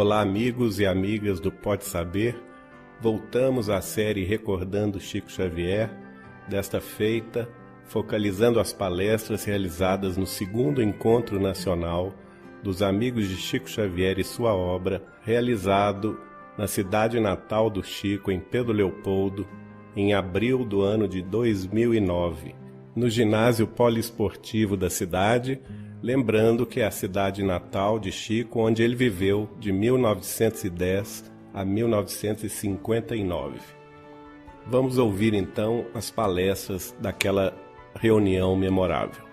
Olá, amigos e amigas do Pode Saber. Voltamos à série Recordando Chico Xavier, desta feita, focalizando as palestras realizadas no 2º Encontro Nacional dos Amigos de Chico Xavier e sua obra, realizado na cidade natal do Chico, em Pedro Leopoldo, em abril do ano de 2009, no ginásio poliesportivo da cidade, lembrando que é a cidade natal de Chico, onde ele viveu de 1910 a 1959. Vamos ouvir então as palestras daquela reunião memorável.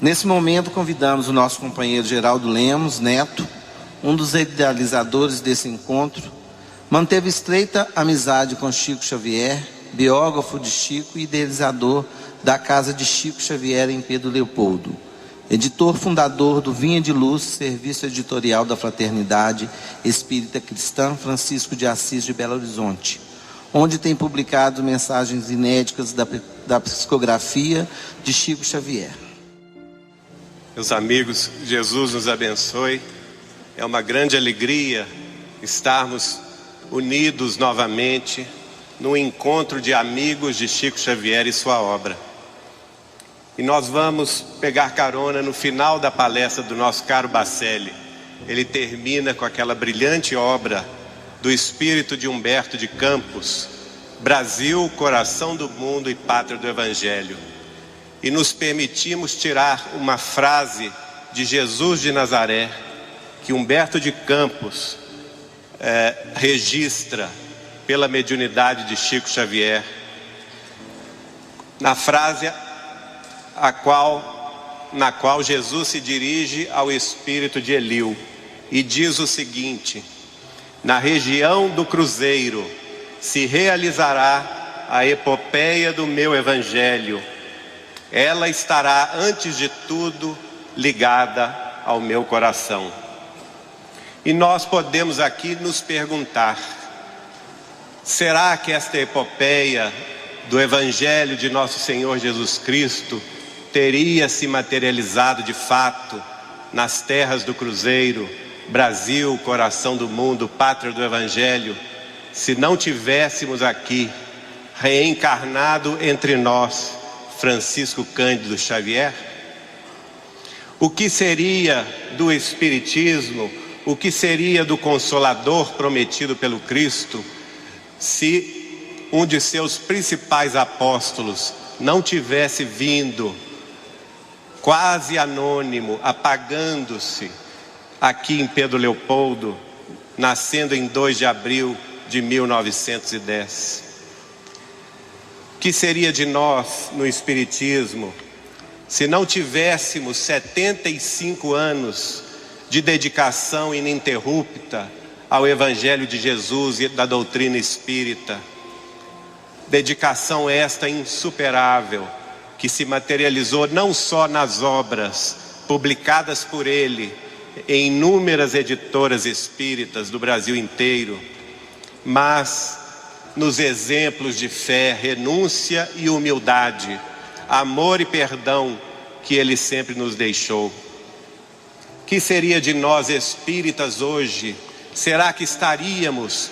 Nesse momento, convidamos o nosso companheiro Geraldo Lemos Neto, um dos idealizadores desse encontro. Manteve estreita amizade com Chico Xavier, biógrafo de Chico e idealizador da Casa de Chico Xavier em Pedro Leopoldo. Editor fundador do Vinha de Luz, serviço editorial da Fraternidade Espírita Cristã Francisco de Assis de Belo Horizonte, onde tem publicado mensagens inéditas da psicografia de Chico Xavier. Meus amigos, Jesus nos abençoe. É uma grande alegria estarmos unidos novamente no encontro de amigos de Chico Xavier e sua obra. E nós vamos pegar carona no final da palestra do nosso caro Bacelli. Ele termina com aquela brilhante obra do espírito de Humberto de Campos, Brasil, coração do mundo e pátria do Evangelho. E nos permitimos tirar uma frase de Jesus de Nazaré, que Humberto de Campos registra pela mediunidade de Chico Xavier, na frase na qual Jesus se dirige ao espírito de Eliu e diz o seguinte: na região do Cruzeiro se realizará a epopeia do meu Evangelho. Ela estará, antes de tudo, ligada ao meu coração. E nós podemos aqui nos perguntar: será que esta epopeia do Evangelho de nosso Senhor Jesus Cristo teria se materializado de fato nas terras do Cruzeiro, Brasil, coração do mundo, pátria do Evangelho, se não tivéssemos aqui reencarnado entre nós Francisco Cândido Xavier? O que seria do Espiritismo, o que seria do Consolador prometido pelo Cristo, se um de seus principais apóstolos não tivesse vindo quase anônimo, apagando-se aqui em Pedro Leopoldo, nascendo em 2 de abril de 1910? que seria de nós no Espiritismo se não tivéssemos 75 anos de dedicação ininterrupta ao Evangelho de Jesus e da doutrina espírita? Dedicação esta insuperável, que se materializou não só nas obras publicadas por ele em inúmeras editoras espíritas do Brasil inteiro, mas nos exemplos de fé, renúncia e humildade, amor e perdão que ele sempre nos deixou. Que seria de nós espíritas hoje? Será que estaríamos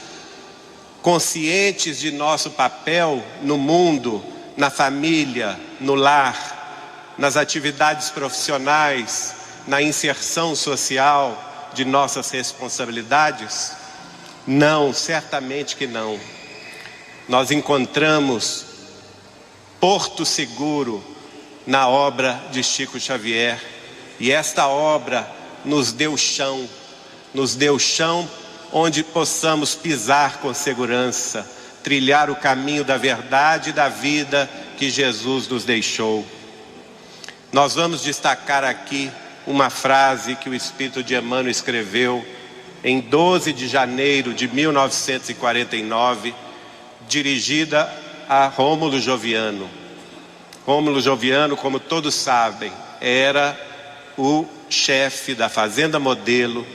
conscientes de nosso papel no mundo, na família, no lar, nas atividades profissionais, na inserção social de nossas responsabilidades? Não, certamente que não. Nós encontramos porto seguro na obra de Chico Xavier, e esta obra nos deu chão onde possamos pisar com segurança, trilhar o caminho da verdade e da vida que Jesus nos deixou. Nós vamos destacar aqui uma frase que o Espírito de Emmanuel escreveu em 12 de janeiro de 1949, dirigida a Rômulo Joviano. Rômulo Joviano, como todos sabem, era o chefe da Fazenda Modelo,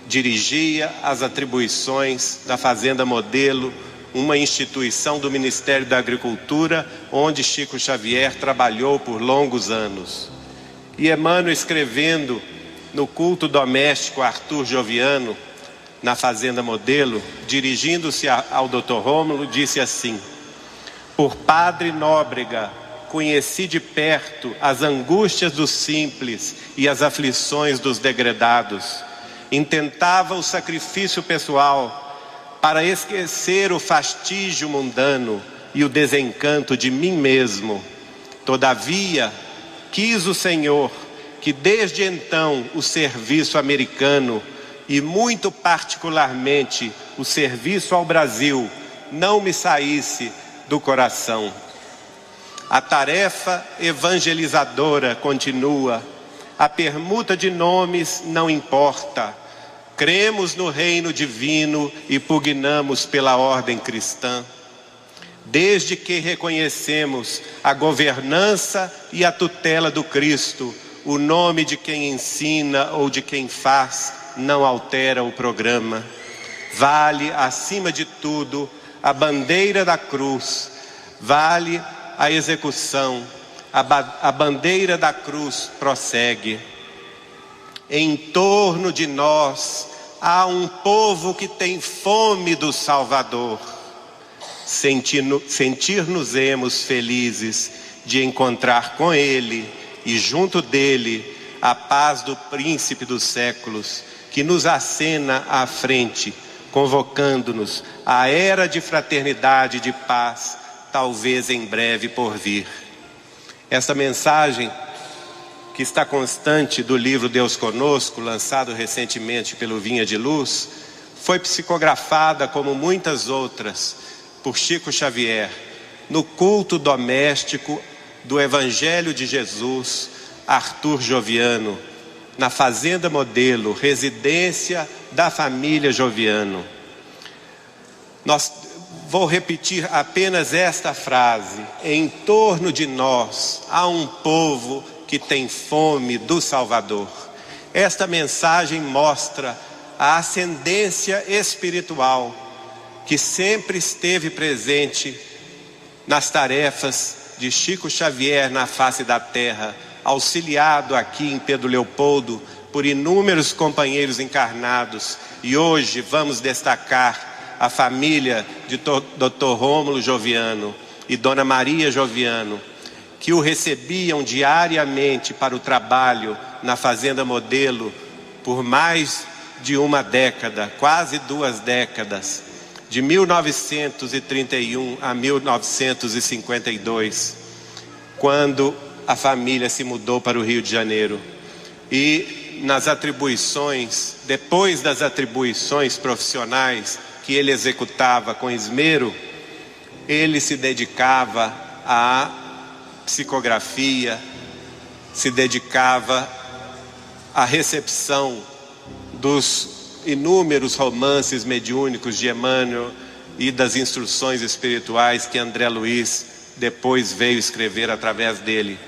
dirigia as atribuições da Fazenda Modelo, uma instituição do Ministério da Agricultura, onde Chico Xavier trabalhou por longos anos. E Emmanuel, escrevendo no culto doméstico Arthur Joviano, na Fazenda Modelo, dirigindo-se ao Dr. Rômulo, disse assim: por Padre Nóbrega, conheci de perto as angústias dos simples e as aflições dos degredados. Intentava o sacrifício pessoal para esquecer o fastígio mundano e o desencanto de mim mesmo. Todavia, quis o Senhor que desde então o serviço americano, e muito particularmente o serviço ao Brasil, não me saísse do coração. A tarefa evangelizadora continua. A permuta de nomes não importa. Cremos no reino divino e pugnamos pela ordem cristã. Desde que reconhecemos a governança e a tutela do Cristo, o nome de quem ensina ou de quem faz não altera o programa. Vale, acima de tudo, a bandeira da cruz. Vale a execução. A bandeira da cruz prossegue. Em torno de nós há um povo que tem fome do Salvador. Sentir-nos-emos felizes de encontrar com Ele e junto dele a paz do príncipe dos séculos, que nos acena à frente, convocando-nos à era de fraternidade e de paz, talvez em breve por vir. Essa mensagem, que está constante do livro Deus Conosco, lançado recentemente pelo Vinha de Luz, foi psicografada, como muitas outras, por Chico Xavier, no culto doméstico do Evangelho de Jesus, Arthur Joviano, na Fazenda Modelo, residência da família Joviano. Vou repetir apenas esta frase: em torno de nós há um povo que tem fome do Salvador. Esta mensagem mostra a ascendência espiritual que sempre esteve presente nas tarefas de Chico Xavier na face da terra, auxiliado aqui em Pedro Leopoldo por inúmeros companheiros encarnados. E hoje vamos destacar a família de Dr. Rômulo Joviano e Dona Maria Joviano, que o recebiam diariamente para o trabalho na Fazenda Modelo por mais de uma década, quase 2 décadas, de 1931 a 1952, quando a família se mudou para o Rio de Janeiro. E nas atribuições, depois das atribuições profissionais que ele executava com esmero, ele se dedicava à psicografia, se dedicava à recepção dos inúmeros romances mediúnicos de Emmanuel e das instruções espirituais que André Luiz depois veio escrever através dele.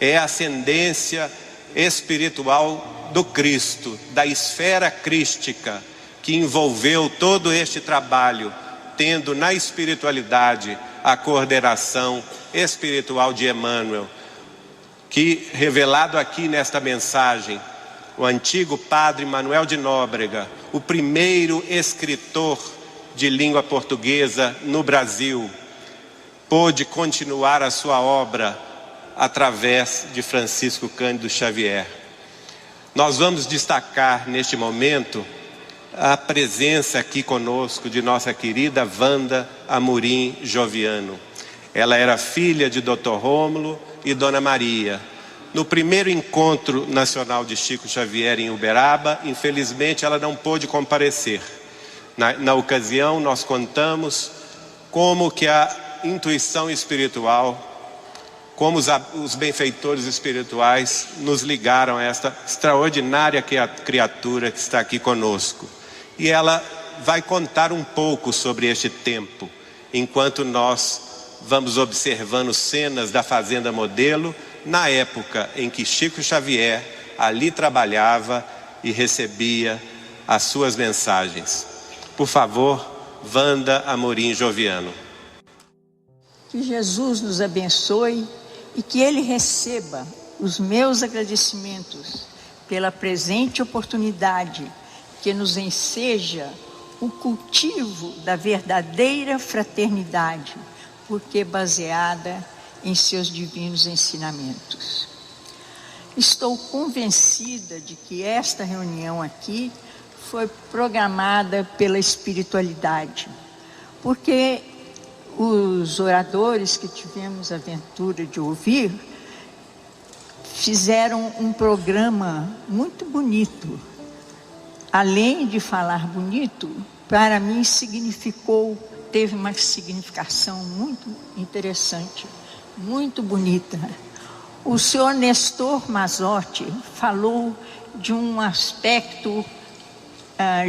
É a ascendência espiritual do Cristo, da esfera crística, que envolveu todo este trabalho, tendo na espiritualidade a coordenação espiritual de Emmanuel, que, revelado aqui nesta mensagem, o antigo padre Manuel de Nóbrega, o primeiro escritor de língua portuguesa no Brasil, pôde continuar a sua obra através de Francisco Cândido Xavier. Nós vamos destacar neste momento a presença aqui conosco de nossa querida Wanda Amorim Joviano. Ela era filha de Dr. Rômulo e Dona Maria. No primeiro encontro nacional de Chico Xavier em Uberaba, infelizmente ela não pôde comparecer. Na ocasião nós contamos como que a intuição espiritual, como os benfeitores espirituais nos ligaram a esta extraordinária criatura que está aqui conosco. E ela vai contar um pouco sobre este tempo, enquanto nós vamos observando cenas da Fazenda Modelo, na época em que Chico Xavier ali trabalhava e recebia as suas mensagens. Por favor, Wanda Amorim Joviano. Que Jesus nos abençoe e que Ele receba os meus agradecimentos pela presente oportunidade que nos enseja o cultivo da verdadeira fraternidade, porque baseada em seus divinos ensinamentos. Estou convencida de que esta reunião aqui foi programada pela espiritualidade, porque os oradores que tivemos a ventura de ouvir fizeram um programa muito bonito. Além de falar bonito, para mim teve uma significação muito interessante, muito bonita. O senhor Nestor Mazotti falou de um aspecto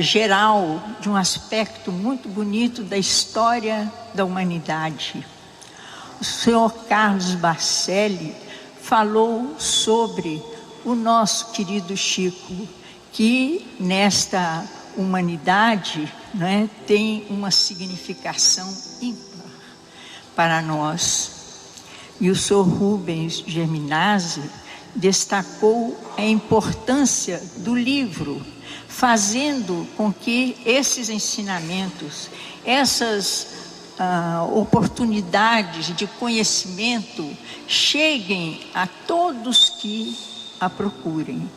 geral, de um aspecto muito bonito da história da humanidade. O senhor Carlos Bacelli falou sobre o nosso querido Chico, que nesta humanidade, né, tem uma significação ímpar para nós. E o senhor Rubens Germinazzi destacou a importância do livro, fazendo com que esses ensinamentos, essas oportunidades de conhecimento cheguem a todos que a procurem.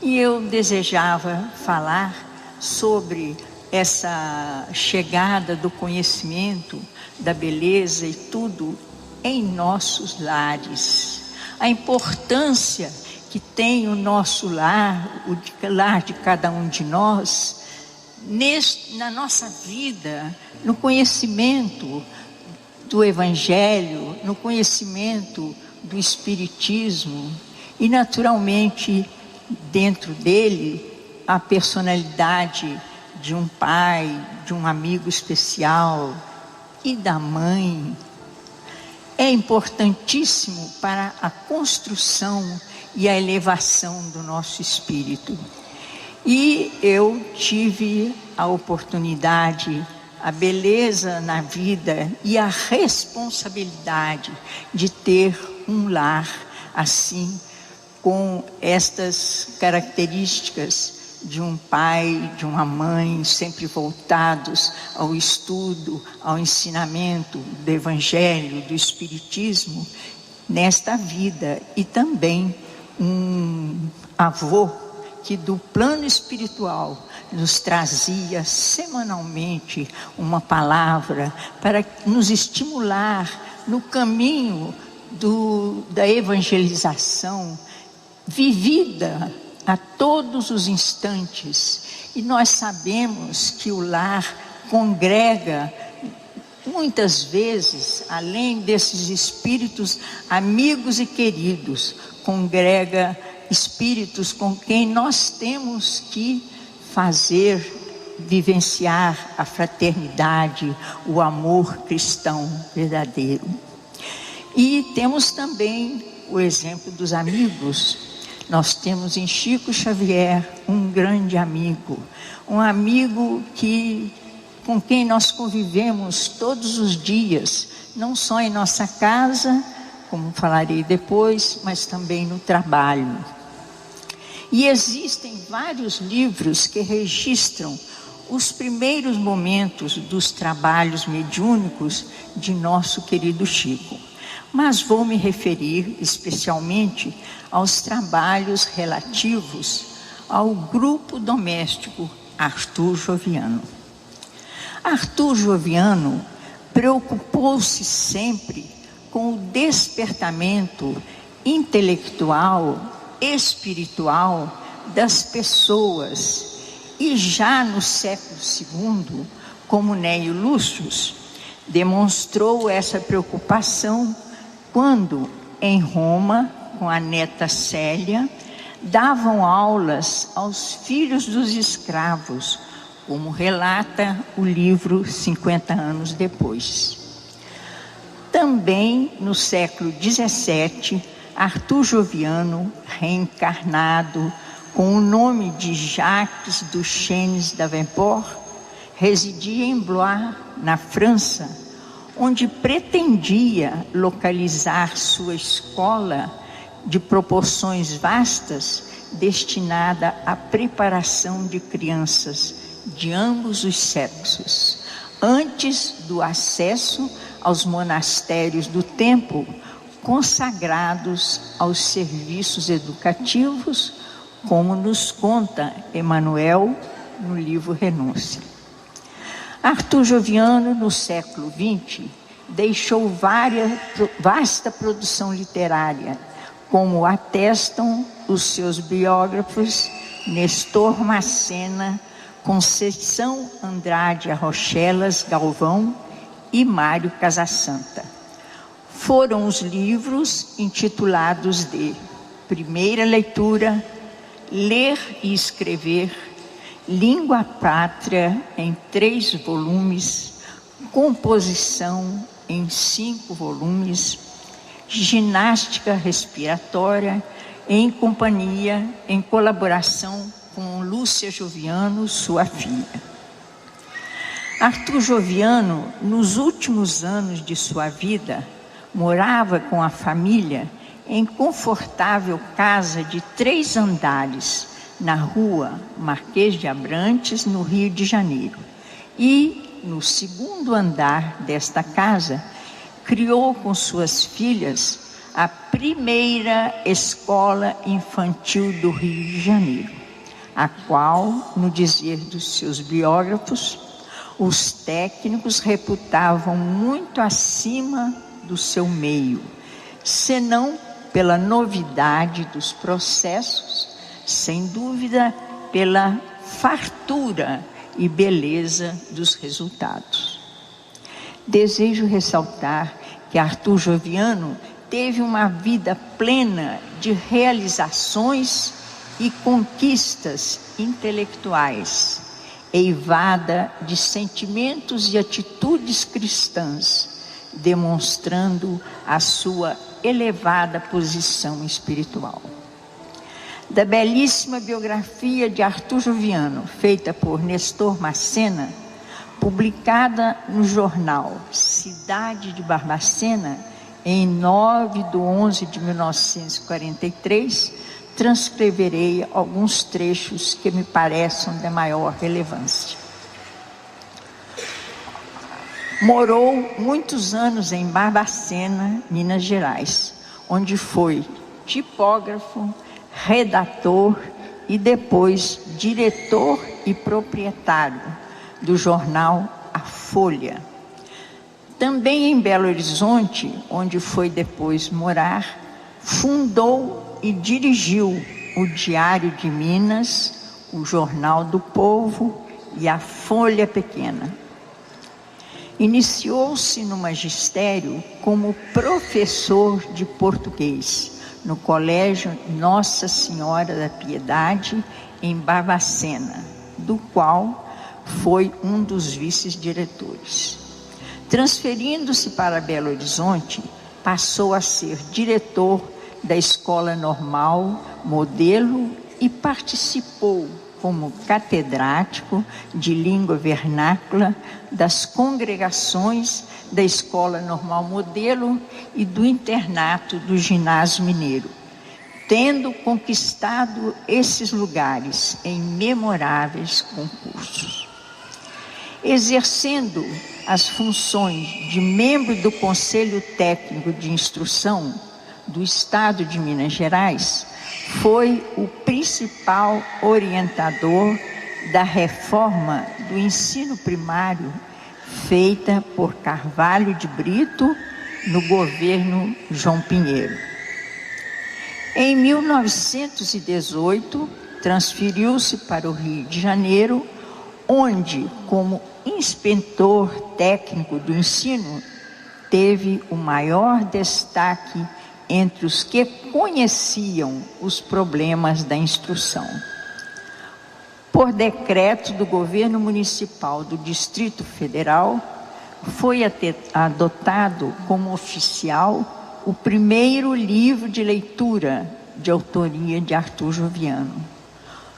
E eu desejava falar sobre essa chegada do conhecimento, da beleza e tudo em nossos lares. A importância que tem o nosso lar, o lar de cada um de nós, na nossa vida, no conhecimento do Evangelho, no conhecimento do Espiritismo e, naturalmente, dentro dele, a personalidade de um pai, de um amigo especial e da mãe. É importantíssimo para a construção e a elevação do nosso espírito. E eu tive a oportunidade, a beleza na vida e a responsabilidade de ter um lar assim, com estas características de um pai, de uma mãe, sempre voltados ao estudo, ao ensinamento do Evangelho, do Espiritismo, nesta vida. E também um avô que do plano espiritual nos trazia semanalmente uma palavra para nos estimular no caminho da evangelização, vivida a todos os instantes. E nós sabemos que o lar congrega muitas vezes, além desses espíritos amigos e queridos, congrega espíritos com quem nós temos que vivenciar a fraternidade, o amor cristão verdadeiro. E temos também o exemplo dos amigos. Nós temos em Chico Xavier um grande amigo, um amigo com quem nós convivemos todos os dias, não só em nossa casa, como falarei depois, mas também no trabalho. E existem vários livros que registram os primeiros momentos dos trabalhos mediúnicos de nosso querido Chico. Mas vou me referir especialmente aos trabalhos relativos ao grupo doméstico Arthur Joviano. Arthur Joviano preocupou-se sempre com o despertamento intelectual, espiritual das pessoas. E já no século II, como Neio Lúcius, demonstrou essa preocupação quando, em Roma, com a neta Célia, davam aulas aos filhos dos escravos, como relata o livro 50 anos depois. Também no século XVII, Arthur Joviano, reencarnado com o nome de Jacques Duchesne d'Avenport, residia em Blois, na França, onde pretendia localizar sua escola de proporções vastas, destinada à preparação de crianças de ambos os sexos, antes do acesso aos monastérios do tempo, consagrados aos serviços educativos, como nos conta Emmanuel no livro Renúncia. Arthur Joviano, no século XX, deixou vasta produção literária, como atestam os seus biógrafos Nestor Macena, Conceição Andrade Arrochelas Galvão e Mário Casasanta. Foram os livros intitulados de Primeira Leitura, Ler e Escrever, Língua Pátria em 3 volumes, Composição em 5 volumes, Ginástica Respiratória, em colaboração com Lúcia Joviano, sua filha. Arthur Joviano, nos últimos anos de sua vida, morava com a família em confortável casa de 3 andares, na rua Marquês de Abrantes, no Rio de Janeiro. E, no 2º andar desta casa, criou com suas filhas a primeira escola infantil do Rio de Janeiro, a qual, no dizer dos seus biógrafos, os técnicos reputavam muito acima do seu meio, senão pela novidade dos processos, sem dúvida pela fartura e beleza dos resultados. Desejo ressaltar que Arthur Joviano teve uma vida plena de realizações e conquistas intelectuais, eivada de sentimentos e atitudes cristãs, demonstrando a sua elevada posição espiritual. Da belíssima biografia de Arthur Joviano, feita por Nestor Macena, publicada no jornal Cidade de Barbacena, em 9/11/1943, transcreverei alguns trechos que me parecem de maior relevância. Morou muitos anos em Barbacena, Minas Gerais, onde foi tipógrafo, redator e depois diretor e proprietário do jornal A Folha. Também em Belo Horizonte, onde foi depois morar, fundou e dirigiu o Diário de Minas, o Jornal do Povo e a Folha Pequena. Iniciou-se no magistério como professor de português no Colégio Nossa Senhora da Piedade, em Barbacena, do qual foi um dos vice-diretores. Transferindo-se para Belo Horizonte, passou a ser diretor da Escola Normal Modelo e participou como catedrático de língua vernácula das congregações da Escola Normal Modelo e do internato do Ginásio Mineiro, tendo conquistado esses lugares em memoráveis concursos. Exercendo as funções de membro do Conselho Técnico de Instrução do Estado de Minas Gerais, foi o principal orientador da reforma do ensino primário feita por Carvalho de Brito no governo João Pinheiro. Em 1918, transferiu-se para o Rio de Janeiro, onde, como inspetor técnico do ensino, teve o maior destaque entre os que conheciam os problemas da instrução. Por decreto do governo municipal do Distrito Federal, foi adotado como oficial o primeiro livro de leitura de autoria de Arthur Joviano,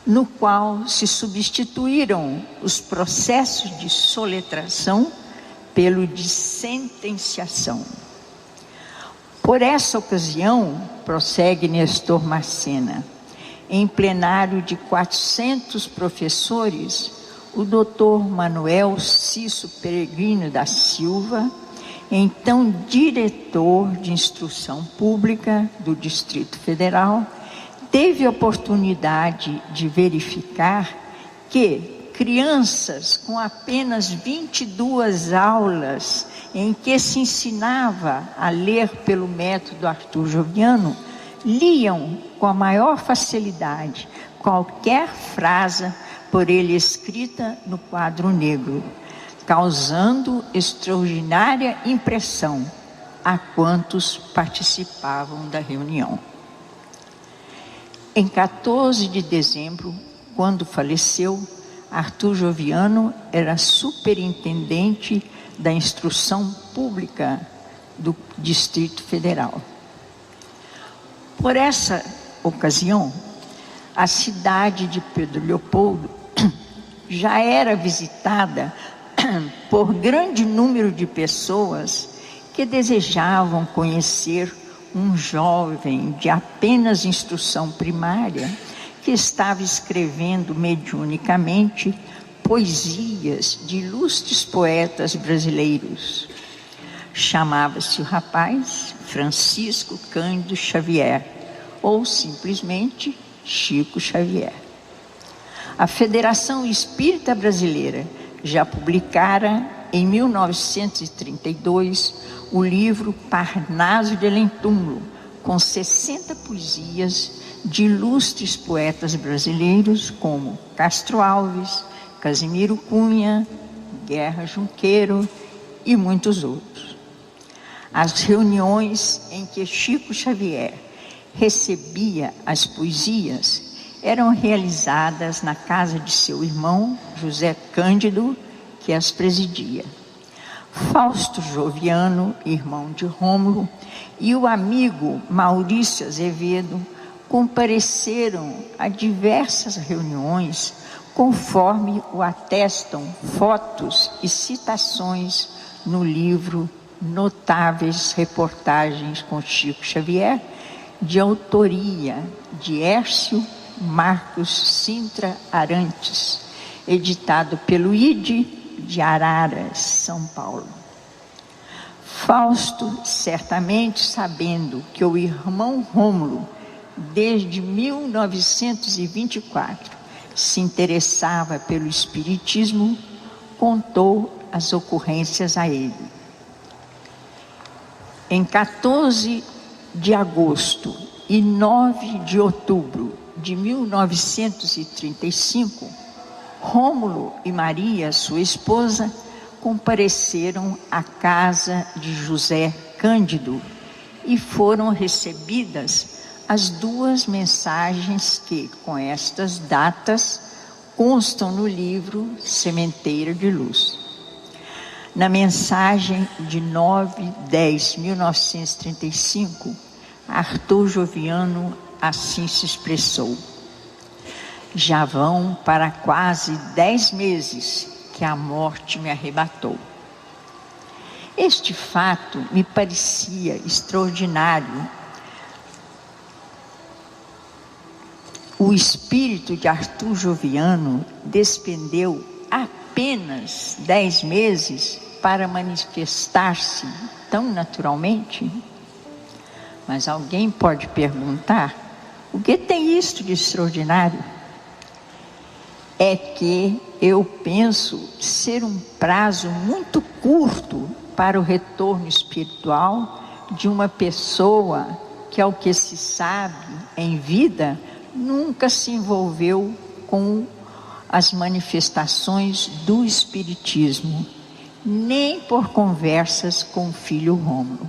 no qual se substituíram os processos de soletração pelo de sentenciação. Por essa ocasião, prossegue Nestor Macena, em plenário de 400 professores, o doutor Manuel Cisso Peregrino da Silva, então diretor de instrução pública do Distrito Federal, teve a oportunidade de verificar que crianças com apenas 22 aulas em que se ensinava a ler pelo método Arthur Joviano, liam com a maior facilidade qualquer frase por ele escrita no quadro negro, causando extraordinária impressão a quantos participavam da reunião. Em 14 de dezembro, quando faleceu, Arthur Joviano era superintendente da instrução pública do Distrito Federal. Por essa ocasião, a cidade de Pedro Leopoldo já era visitada por grande número de pessoas que desejavam conhecer um jovem de apenas instrução primária que estava escrevendo mediunicamente poesias de ilustres poetas brasileiros. Chamava-se o rapaz Francisco Cândido Xavier, ou simplesmente Chico Xavier. A Federação Espírita Brasileira já publicara em 1932 o livro Parnaso de Além-Túmulo, com 60 poesias de ilustres poetas brasileiros como Castro Alves, Casimiro Cunha, Guerra Junqueiro e muitos outros. As reuniões em que Chico Xavier recebia as poesias eram realizadas na casa de seu irmão, José Cândido, que as presidia. Fausto Joviano, irmão de Rômulo, e o amigo Maurício Azevedo compareceram a diversas reuniões, conforme o atestam fotos e citações no livro Notáveis Reportagens com Chico Xavier, de autoria de Hércio Marcos Sintra Arantes, editado pelo ID de Araras, São Paulo. Fausto, certamente sabendo que o irmão Rômulo, desde 1924, se interessava pelo espiritismo, contou as ocorrências a ele. Em 14 de agosto e 9 de outubro de 1935, Rômulo e Maria, sua esposa, compareceram à casa de José Cândido e foram recebidas as duas mensagens que, com estas datas, constam no livro Sementeira de Luz. Na mensagem de 9/10/1935, Arthur Joviano assim se expressou: já vão para quase 10 meses que a morte me arrebatou. Este fato me parecia extraordinário. O espírito de Arthur Joviano despendeu apenas 10 meses para manifestar-se tão naturalmente? Mas alguém pode perguntar: o que tem isto de extraordinário? É que eu penso ser um prazo muito curto para o retorno espiritual de uma pessoa que, ao que se sabe em vida, nunca se envolveu com as manifestações do Espiritismo, nem por conversas com o filho Rômulo.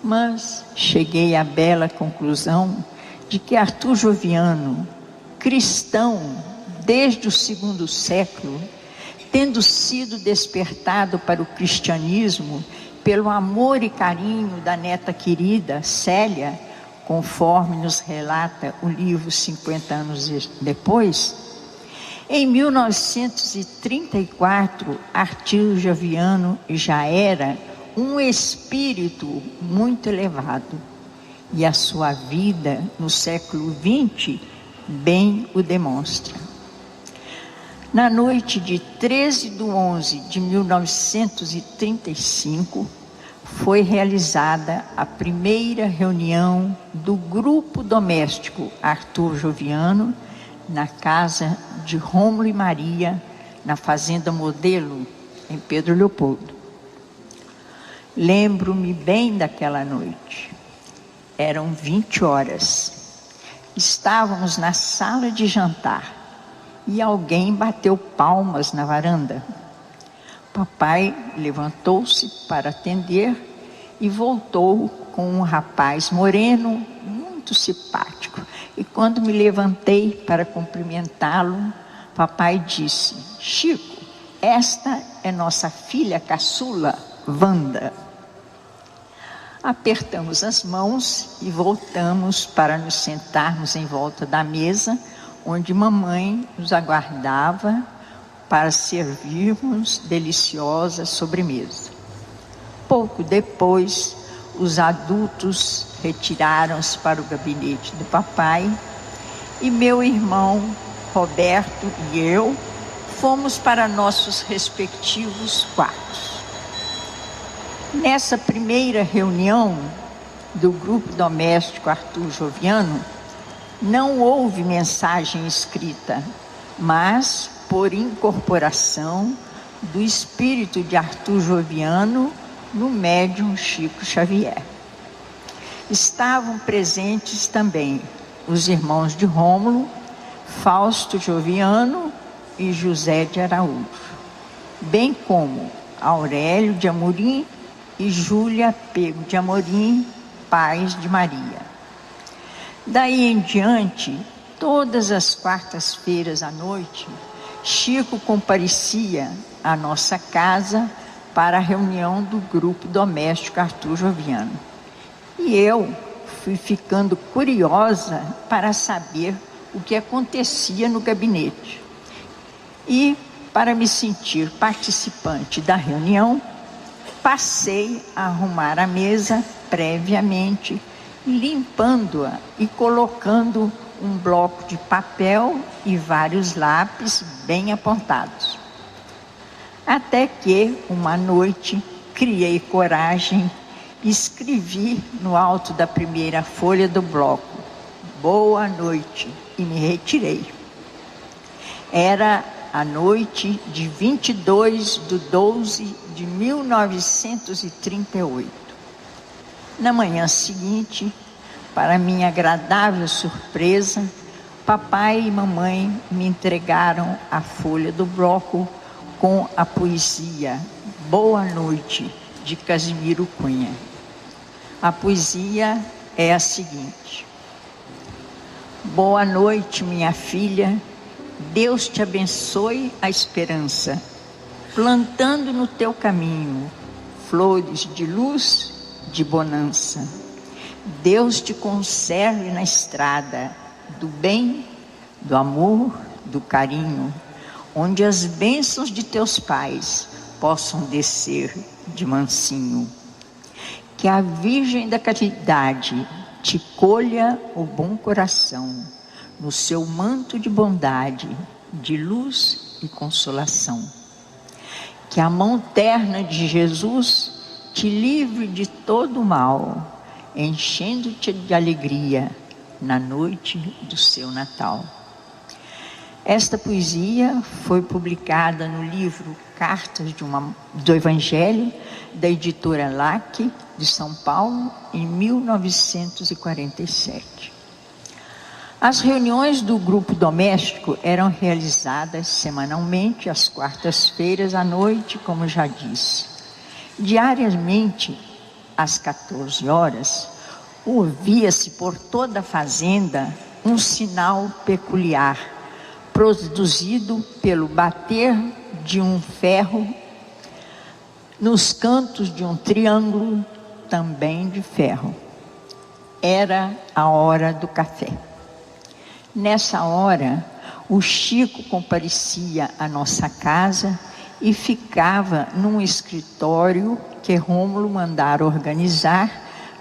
Mas cheguei à bela conclusão de que Arthur Joviano, cristão desde o 2º século, tendo sido despertado para o cristianismo pelo amor e carinho da neta querida Célia, conforme nos relata o livro 50 anos depois, em 1934, Arthur Joviano já era um espírito muito elevado, e a sua vida no século XX bem o demonstra. Na noite de 13/11/1935, foi realizada a primeira reunião do grupo doméstico Arthur Joviano na casa de Rômulo e Maria, na Fazenda Modelo, em Pedro Leopoldo. Lembro-me bem daquela noite. Eram 20 horas. Estávamos na sala de jantar e alguém bateu palmas na varanda. Papai levantou-se para atender e voltou com um rapaz moreno, muito simpático. E quando me levantei para cumprimentá-lo, papai disse: Chico, esta é nossa filha caçula, Wanda. Apertamos as mãos e voltamos para nos sentarmos em volta da mesa, onde mamãe nos aguardava para servirmos deliciosa sobremesa. Pouco depois, os adultos retiraram-se para o gabinete do papai e meu irmão Roberto e eu fomos para nossos respectivos quartos. Nessa primeira reunião do grupo doméstico Arthur Joviano, não houve mensagem escrita, mas por incorporação do espírito de Arthur Joviano no médium Chico Xavier. Estavam presentes também os irmãos de Rômulo, Fausto Joviano e José de Araújo, bem como Aurélio de Amorim e Júlia Pego de Amorim, pais de Maria. Daí em diante, todas as quartas-feiras à noite, Chico comparecia à nossa casa para a reunião do grupo doméstico Arthur Joviano. E eu fui ficando curiosa para saber o que acontecia no gabinete. E, para me sentir participante da reunião, passei a arrumar a mesa previamente, limpando-a e colocando um bloco de papel e vários lápis bem apontados. Até que, uma noite, criei coragem e escrevi no alto da primeira folha do bloco: "Boa noite", e me retirei. Era a noite de 22/12/1938. Na manhã seguinte, para minha agradável surpresa, papai e mamãe me entregaram a folha do bloco com a poesia Boa Noite, de Casimiro Cunha. A poesia é a seguinte: boa noite, minha filha, Deus te abençoe a esperança, plantando no teu caminho flores de luz, de bonança. Deus te conserve na estrada do bem, do amor, do carinho, onde as bênçãos de teus pais possam descer de mansinho. Que a Virgem da Caridade te colha o bom coração, no seu manto de bondade, de luz e consolação. Que a mão terna de Jesus te livre de todo o mal, enchendo-te de alegria na noite do seu Natal. Esta poesia foi publicada no livro Cartas do Evangelho, da editora LAC, de São Paulo, em 1947. As reuniões do grupo doméstico eram realizadas semanalmente, às quartas-feiras à noite, como já disse. Diariamente, às 14 horas, ouvia-se por toda a fazenda um sinal peculiar, produzido pelo bater de um ferro nos cantos de um triângulo, também de ferro. Era a hora do café. Nessa hora, o Chico comparecia à nossa casa e ficava num escritório que Rômulo mandara organizar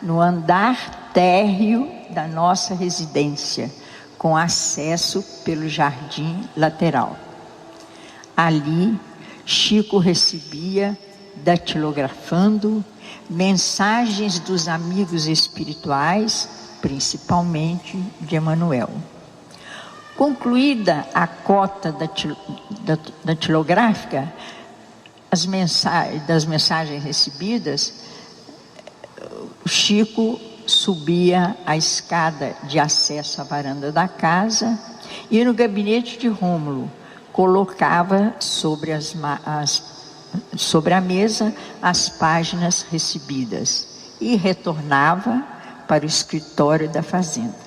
no andar térreo da nossa residência, com acesso pelo jardim lateral. Ali, Chico recebia, datilografando, mensagens dos amigos espirituais, principalmente de Emmanuel. Concluída a cota datilográfica, das mensagens recebidas, o Chico subia a escada de acesso à varanda da casa e no gabinete de Rômulo colocava sobre a mesa as páginas recebidas e retornava para o escritório da fazenda.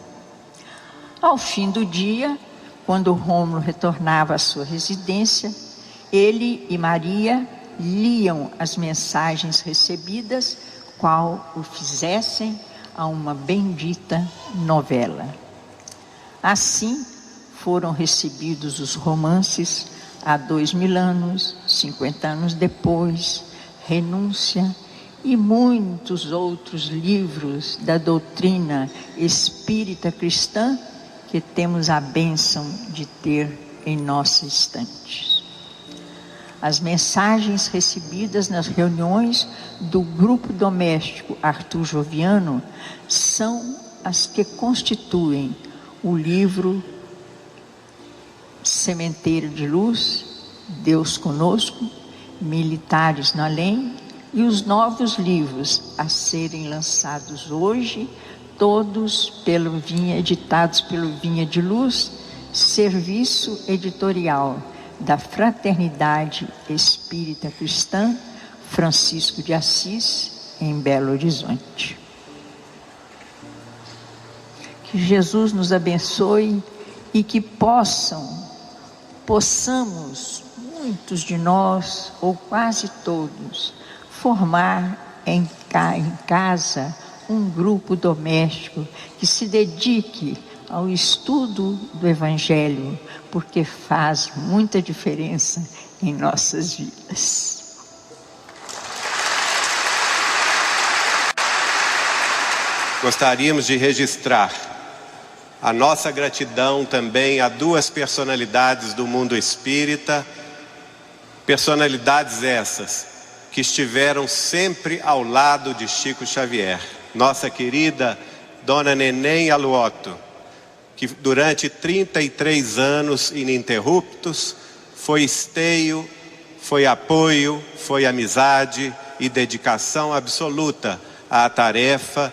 Ao fim do dia, quando Rômulo retornava à sua residência, ele e Maria liam as mensagens recebidas, qual o fizessem a uma bendita novela. Assim foram recebidos os romances Há 2000 anos, 50 anos depois, Renúncia e muitos outros livros da doutrina espírita cristã que temos a bênção de ter em nossa estante. As mensagens recebidas nas reuniões do grupo doméstico Arthur Joviano são as que constituem o livro Sementeiro de Luz, Deus Conosco, Militares no Além e os novos livros a serem lançados hoje, todos editados pelo Vinha de Luz, Serviço Editorial da Fraternidade Espírita Cristã Francisco de Assis, em Belo Horizonte. Que Jesus nos abençoe e que possamos, muitos de nós, ou quase todos, formar em casa um grupo doméstico que se dedique ao estudo do Evangelho, porque faz muita diferença em nossas vidas. Gostaríamos de registrar a nossa gratidão também a duas personalidades do mundo espírita, personalidades essas que estiveram sempre ao lado de Chico Xavier. Nossa querida Dona Neném Aluoto, que durante 33 anos ininterruptos foi esteio, foi apoio, foi amizade e dedicação absoluta à tarefa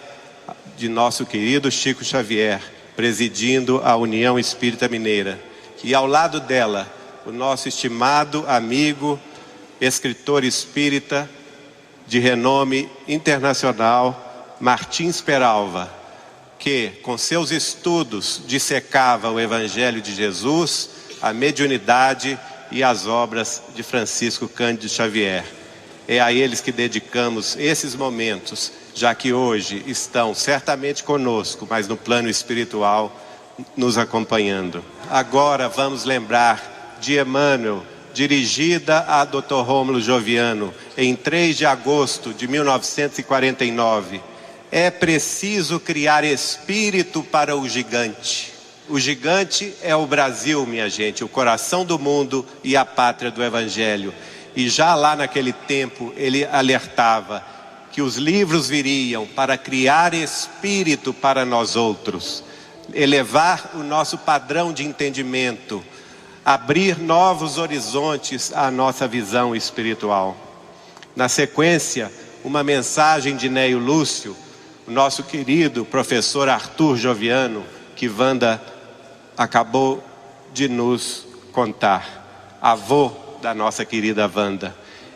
de nosso querido Chico Xavier, presidindo a União Espírita Mineira. E ao lado dela, o nosso estimado amigo escritor espírita de renome internacional, Martins Peralva, que, com seus estudos, dissecava o Evangelho de Jesus, a mediunidade e as obras de Francisco Cândido Xavier. É a eles que dedicamos esses momentos, já que hoje estão certamente conosco, mas no plano espiritual, nos acompanhando. Agora vamos lembrar de Emmanuel, dirigida a Dr. Rômulo Joviano, em 3 de agosto de 1949. É preciso criar espírito para o gigante. O gigante é o Brasil, minha gente, o coração do mundo e a pátria do Evangelho. E já lá naquele tempo ele alertava que os livros viriam para criar espírito para nós outros, elevar o nosso padrão de entendimento, abrir novos horizontes à nossa visão espiritual. Na sequência, uma mensagem de Neio Lúcio, o nosso querido professor Arthur Joviano, que Wanda acabou de nos contar, avô da nossa querida Wanda.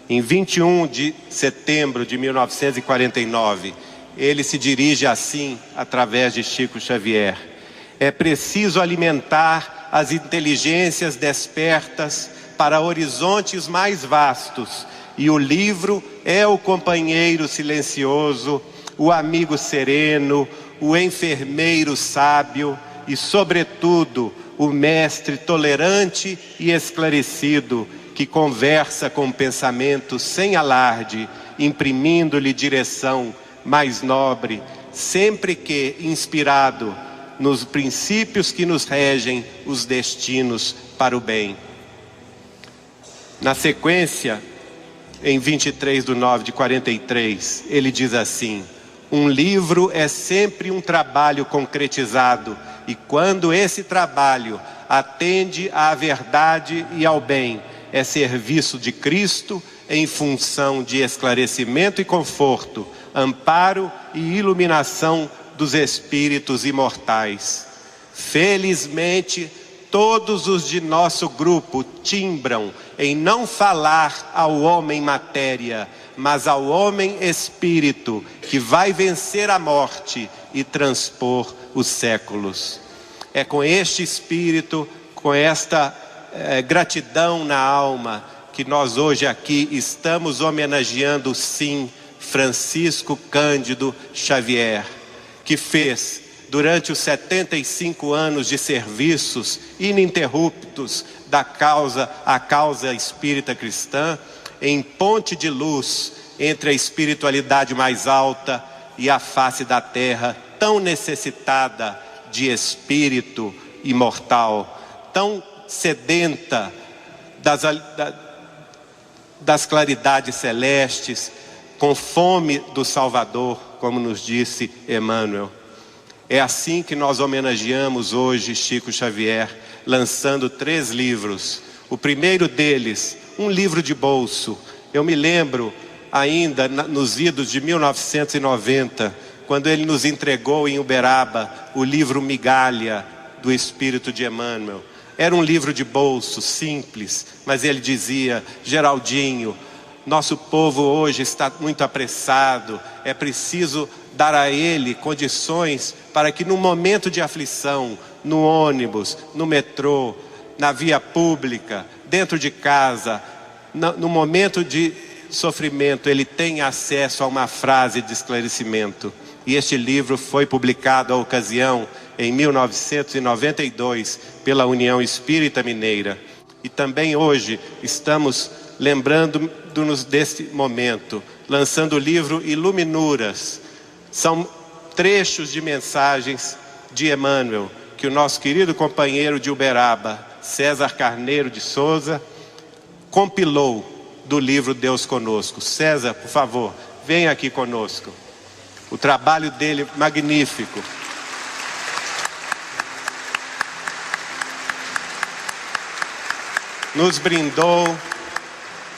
Em 21 de setembro de 1949, ele se dirige assim, através de Chico Xavier: é preciso alimentar as inteligências despertas para horizontes mais vastos, e o livro é o companheiro silencioso, o amigo sereno, o enfermeiro sábio e, sobretudo, o mestre tolerante e esclarecido, que conversa com o pensamento sem alarde, imprimindo-lhe direção mais nobre, sempre que inspirado nos princípios que nos regem os destinos para o bem. Na sequência, em 23 de 9 de 43, ele diz assim: um livro é sempre um trabalho concretizado, e quando esse trabalho atende à verdade e ao bem, é serviço de Cristo em função de esclarecimento e conforto, amparo e iluminação dos espíritos imortais. Felizmente, todos os de nosso grupo timbram em não falar ao homem matéria, mas ao homem espírito, que vai vencer a morte e transpor os séculos. É com este espírito, com esta gratidão na alma, que nós hoje aqui estamos homenageando, sim, Francisco Cândido Xavier, que fez, durante os 75 anos de serviços ininterruptos à causa espírita cristã, em ponte de luz entre a espiritualidade mais alta e a face da terra, tão necessitada de espírito imortal, tão sedenta das claridades celestes, com fome do Salvador, como nos disse Emmanuel. É assim que nós homenageamos hoje Chico Xavier, lançando 3 livros. O primeiro deles, um livro de bolso. Eu me lembro ainda nos idos de 1990, quando ele nos entregou em Uberaba o livro Migalha do Espírito de Emmanuel. Era um livro de bolso, simples, mas ele dizia: Geraldinho, nosso povo hoje está muito apressado, é preciso dar a ele condições para que no momento de aflição, no ônibus, no metrô, na via pública, dentro de casa, no momento de sofrimento, ele tenha acesso a uma frase de esclarecimento. E este livro foi publicado à ocasião, em 1992, pela União Espírita Mineira. E também hoje estamos lembrando-nos deste momento, lançando o livro Iluminuras. São trechos de mensagens de Emmanuel, que o nosso querido companheiro de Uberaba, César Carneiro de Souza, compilou do livro Deus Conosco. César, por favor, venha aqui conosco. O trabalho dele magnífico. Nos brindou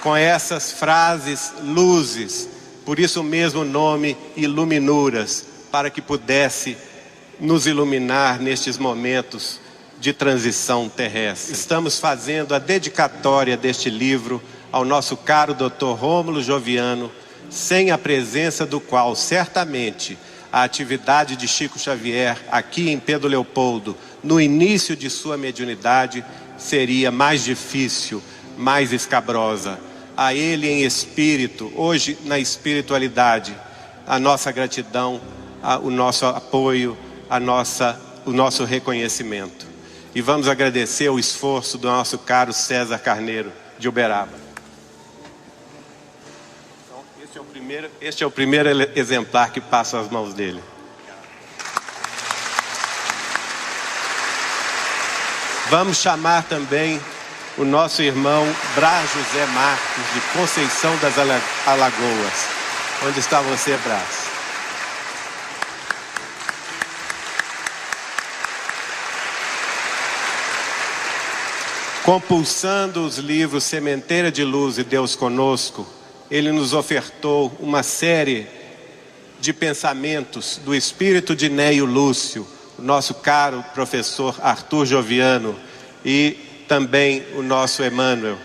com essas frases, luzes, por isso mesmo o nome Iluminuras, para que pudesse nos iluminar nestes momentos de transição terrestre. Estamos fazendo a dedicatória deste livro ao nosso caro Dr. Rômulo Joviano, sem a presença do qual, certamente, a atividade de Chico Xavier, aqui em Pedro Leopoldo, no início de sua mediunidade, seria mais difícil, mais escabrosa. A ele em espírito, hoje na espiritualidade, a nossa gratidão, o nosso apoio, o nosso reconhecimento. E vamos agradecer o esforço do nosso caro César Carneiro, de Uberaba. Então, este é o primeiro exemplar que passa às mãos dele. Vamos chamar também o nosso irmão Brás José Marques, de Conceição das Alagoas. Onde está você, Brás? Compulsando os livros Sementeira de Luz e Deus Conosco, ele nos ofertou uma série de pensamentos do espírito de Neio Lúcio, o nosso caro professor Arthur Joviano e também o nosso Emmanuel,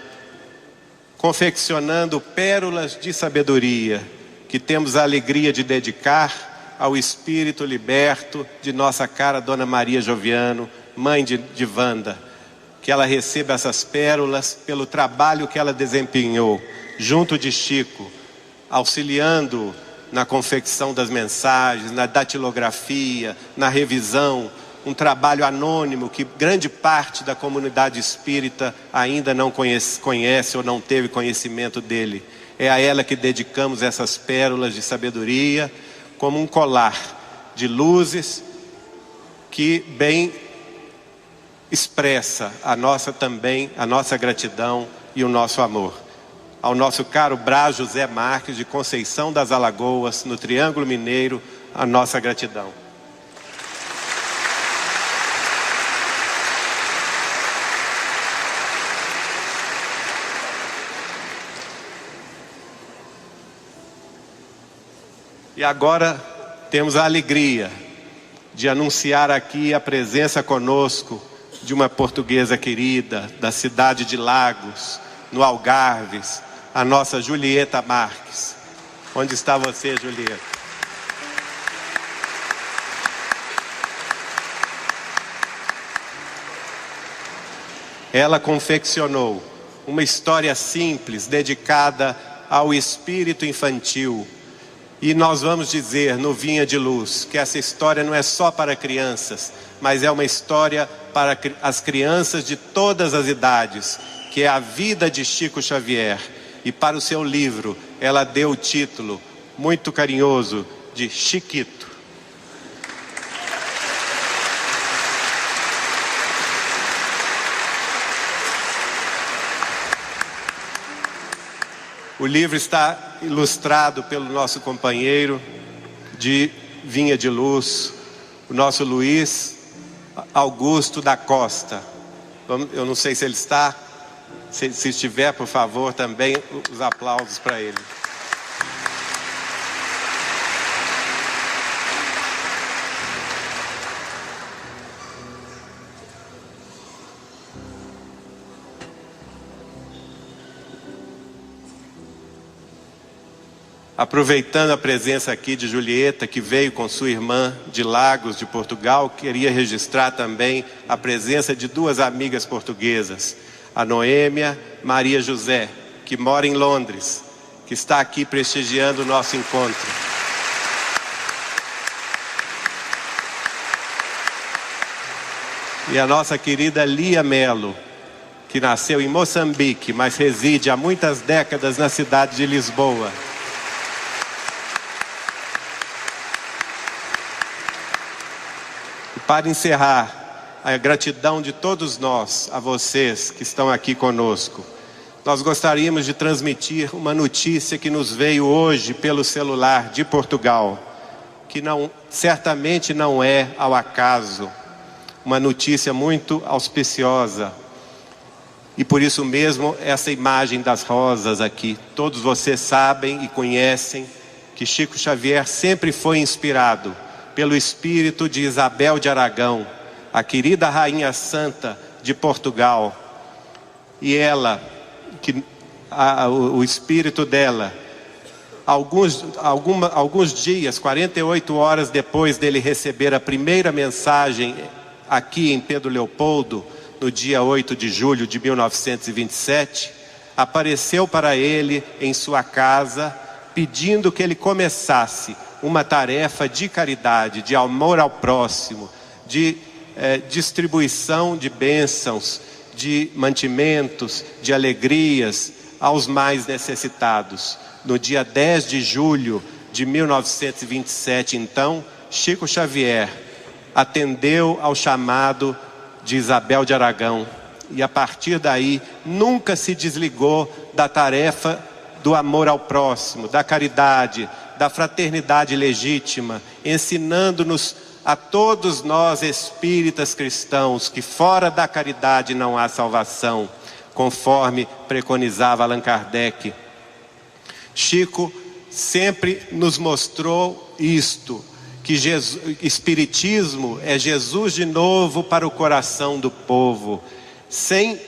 confeccionando pérolas de sabedoria que temos a alegria de dedicar ao espírito liberto de nossa cara Dona Maria Joviano, mãe de Wanda. Que ela receba essas pérolas pelo trabalho que ela desempenhou junto de Chico, auxiliando na confecção das mensagens, na datilografia, na revisão, um trabalho anônimo que grande parte da comunidade espírita ainda não conhece ou não teve conhecimento dele. É a ela que dedicamos essas pérolas de sabedoria, como um colar de luzes que bem expressa a nossa gratidão e o nosso amor. Ao nosso caro Brás José Marques, de Conceição das Alagoas, no Triângulo Mineiro, a nossa gratidão. E agora temos a alegria de anunciar aqui a presença conosco de uma portuguesa querida, da cidade de Lagos, no Algarves, a nossa Julieta Marques. Onde está você, Julieta? Ela confeccionou uma história simples, dedicada ao espírito infantil. E nós vamos dizer no Vinha de Luz que essa história não é só para crianças, mas é uma história para as crianças de todas as idades, que é a vida de Chico Xavier. E para o seu livro, ela deu o título muito carinhoso de Chiquito. O livro está ilustrado pelo nosso companheiro de Vinha de Luz, o nosso Luiz Augusto da Costa. Eu não sei se ele está, se estiver, por favor, também os aplausos para ele. Aproveitando a presença aqui de Julieta, que veio com sua irmã de Lagos, de Portugal, queria registrar também a presença de duas amigas portuguesas, a Noêmia Maria José, que mora em Londres, que está aqui prestigiando o nosso encontro. E a nossa querida Lia Melo, que nasceu em Moçambique, mas reside há muitas décadas na cidade de Lisboa. Para encerrar, a gratidão de todos nós, a vocês que estão aqui conosco, nós gostaríamos de transmitir uma notícia que nos veio hoje pelo celular de Portugal, que certamente não é ao acaso, uma notícia muito auspiciosa. E por isso mesmo, essa imagem das rosas aqui, todos vocês sabem e conhecem que Chico Xavier sempre foi inspirado pelo espírito de Isabel de Aragão, a querida Rainha Santa de Portugal. E ela, que o espírito dela. Alguns dias, 48 horas depois dele receber a primeira mensagem aqui em Pedro Leopoldo, no dia 8 de julho de 1927, apareceu para ele em sua casa, pedindo que ele começasse uma tarefa de caridade, de amor ao próximo, de distribuição de bênçãos, de mantimentos, de alegrias aos mais necessitados. No dia 10 de julho de 1927, então, Chico Xavier atendeu ao chamado de Isabel de Aragão e, a partir daí, nunca se desligou da tarefa do amor ao próximo, da caridade, da fraternidade legítima, ensinando-nos a todos nós espíritas cristãos que fora da caridade não há salvação, conforme preconizava Allan Kardec. Chico sempre nos mostrou isto, que Espiritismo é Jesus de novo para o coração do povo. Sem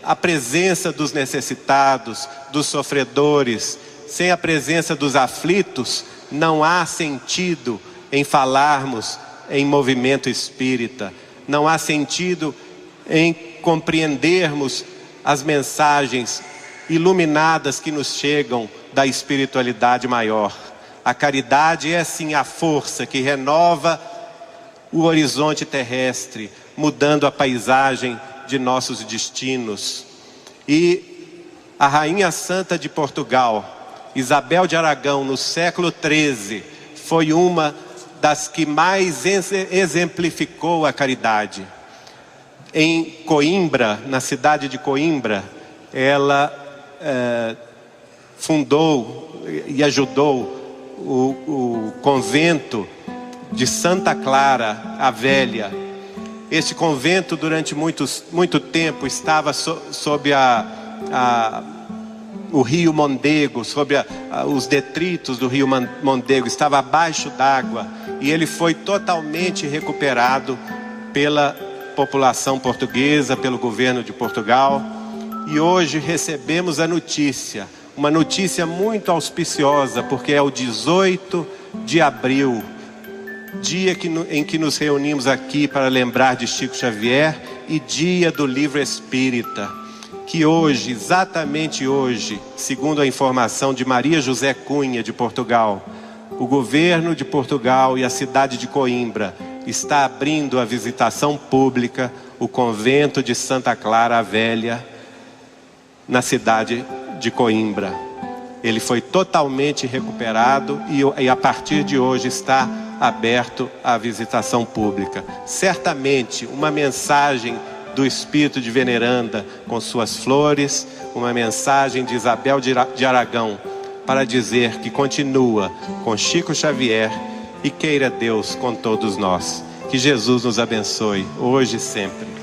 a presença dos necessitados, dos sofredores, sem a presença dos aflitos, não há sentido em falarmos em movimento espírita. Não há sentido em compreendermos as mensagens iluminadas que nos chegam da espiritualidade maior. A caridade é sim a força que renova o horizonte terrestre, mudando a paisagem de nossos destinos. E a Rainha Santa de Portugal, Isabel de Aragão, no século XIII, foi uma das que mais exemplificou a caridade. Em Coimbra, na cidade de Coimbra, ela fundou e ajudou o convento de Santa Clara a Velha. Este convento, durante muito tempo, estava sob o rio Mondego, sobre os detritos do rio Mondego, estava abaixo d'água, e ele foi totalmente recuperado pela população portuguesa, pelo governo de Portugal. E hoje recebemos a notícia, uma notícia muito auspiciosa, porque é o 18 de abril, dia em que nos reunimos aqui para lembrar de Chico Xavier, e dia do livro espírita, que hoje, exatamente hoje, segundo a informação de Maria José Cunha de Portugal, o governo de Portugal e a cidade de Coimbra está abrindo a visitação pública o convento de Santa Clara a Velha, na cidade de Coimbra. Ele foi totalmente recuperado e a partir de hoje está aberto à visitação pública. Certamente uma mensagem do Espírito de Veneranda com suas flores, uma mensagem de Isabel de Aragão para dizer que continua com Chico Xavier, e queira Deus com todos nós. Que Jesus nos abençoe hoje e sempre.